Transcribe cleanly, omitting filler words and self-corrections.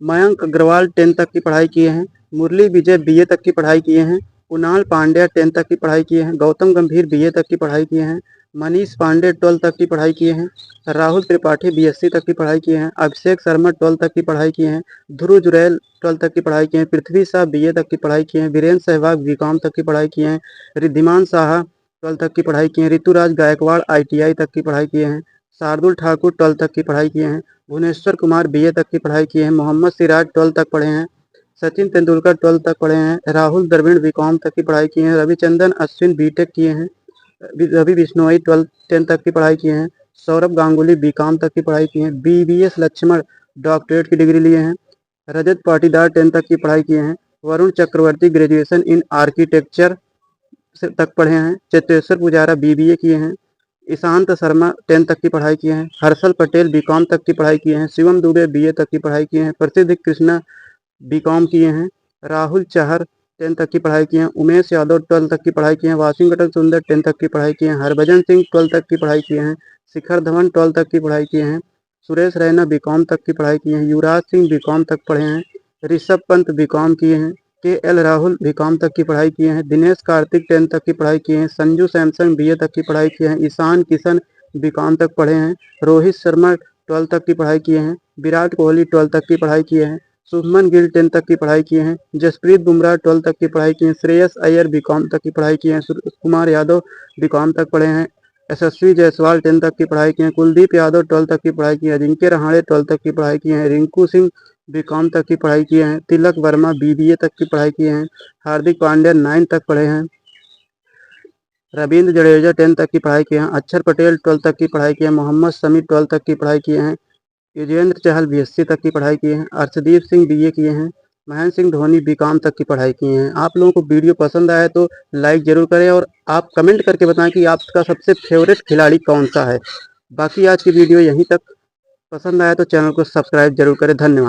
मयंक अग्रवाल 10 तक की पढ़ाई किए हैं। मुरली विजय बीए तक की पढ़ाई किए हैं। कुणाल पांड्या 10 तक की पढ़ाई किए हैं। गौतम गंभीर बीए तक की पढ़ाई किए हैं। मनीष पांडे 12 तक की पढ़ाई किए हैं। राहुल त्रिपाठी बीएससी तक की पढ़ाई किए हैं। अभिषेक शर्मा 12 तक की पढ़ाई किए हैं। ध्रुव जुरैल 12 तक की पढ़ाई किए हैं। पृथ्वी शाह बीए तक की पढ़ाई किए हैं। वीरेंद्र सहवाग बीकॉम तक की पढ़ाई किए हैं। रिद्धिमान साहा 12 तक की पढ़ाई किए हैं। ऋतुराज गायकवाड़ आईटीआई तक की पढ़ाई किए हैं। शार्दुल ठाकुर 12 तक की पढ़ाई किए हैं। भुवनेश्वर कुमार बीए तक की पढ़ाई किए हैं। मोहम्मद सिराज 12 तक पढ़े हैं। सचिन तेंदुलकर 12 तक पढ़े हैं। राहुल द्रविड़ बीकॉम तक की पढ़ाई किए हैं। रविचंद्रन अश्विन बीटेक किए हैं। रवि बिश्नोई 10 तक की पढ़ाई किए हैं। सौरभ गांगुली बीकॉम तक की पढ़ाई किए हैं। बीवीएस लक्ष्मण डॉक्टरेट की डिग्री लिए हैं। रजत पाटीदार 10 तक की पढ़ाई किए हैं। Varun Chakravarthy graduation in architecture तक पढ़े हैं। चेतेश्वर पुजारा बीबीए किए हैं। ईशांत शर्मा 10 तक की पढ़ाई किए हैं। हर्षल पटेल बीकॉम तक की पढ़ाई किए हैं। शिवम दुबे बीए तक की पढ़ाई किए हैं। प्रसिद्ध कृष्णा बीकॉम किए हैं। राहुल चहर 10 तक की पढ़ाई किए हैं। उमेश यादव 12 तक की पढ़ाई किए हैं। वाशिंगटन सुंदर 10 तक की पढ़ाई किए हैं। हरभजन सिंह 12 तक की पढ़ाई किए हैं। शिखर धवन 12 तक की पढ़ाई किए हैं। सुरेश रैना बीकॉम तक की पढ़ाई किए हैं। युवराज सिंह बीकॉम तक पढ़े हैं। ऋषभ पंत बीकॉम किए हैं। के एल राहुल बीकॉम तक की पढ़ाई किए हैं। दिनेश कार्तिक 10 तक की पढ़ाई किए हैं। संजू सैमसन बीए तक की पढ़ाई किए हैं। ईशान किशन बीकॉम तक पढ़े हैं। रोहित शर्मा 12 तक की पढ़ाई किए हैं। विराट कोहली 12 तक की पढ़ाई किए हैं। शुभमन गिल 10 तक की पढ़ाई किए हैं। जसप्रीत बुमराह 12 तक की पढ़ाई किए हैं। श्रेयस अय्यर बीकॉम तक की पढ़ाई किए हैं। सूर्य कुमार यादव बीकॉम तक पढ़े हैं। यशस्वी जायसवाल 10 तक की पढ़ाई किए हैं। कुलदीप यादव 12 तक की पढ़ाई किए हैं। अजिंक्य रहाणे 12 तक की पढ़ाई किए हैं। रिंकू सिंह बीकॉम तक की पढ़ाई किए हैं। तिलक वर्मा बीबीए तक की पढ़ाई किए हैं। हार्दिक पांड्या 9 तक पढ़े हैं। रविंद्र जडेजा 10 तक की पढ़ाई किए हैं। अक्षर पटेल 12 तक की पढ़ाई किए हैं। मोहम्मद शमी 12 तक की पढ़ाई किए हैं। युजवेंद्र चहल बीएससी तक की पढ़ाई किए हैं। अर्शदीप सिंह बीए किए हैं। महेंद्र सिंह धोनी बीकॉम तक की पढ़ाई किए हैं। आप लोगों को वीडियो पसंद आया तो लाइक जरूर करें और आप कमेंट करके बताएं कि आपका सबसे फेवरेट खिलाड़ी कौन सा है। बाकी आज की वीडियो यहीं तक। पसंद आया तो चैनल को सब्सक्राइब जरूर करें। धन्यवाद।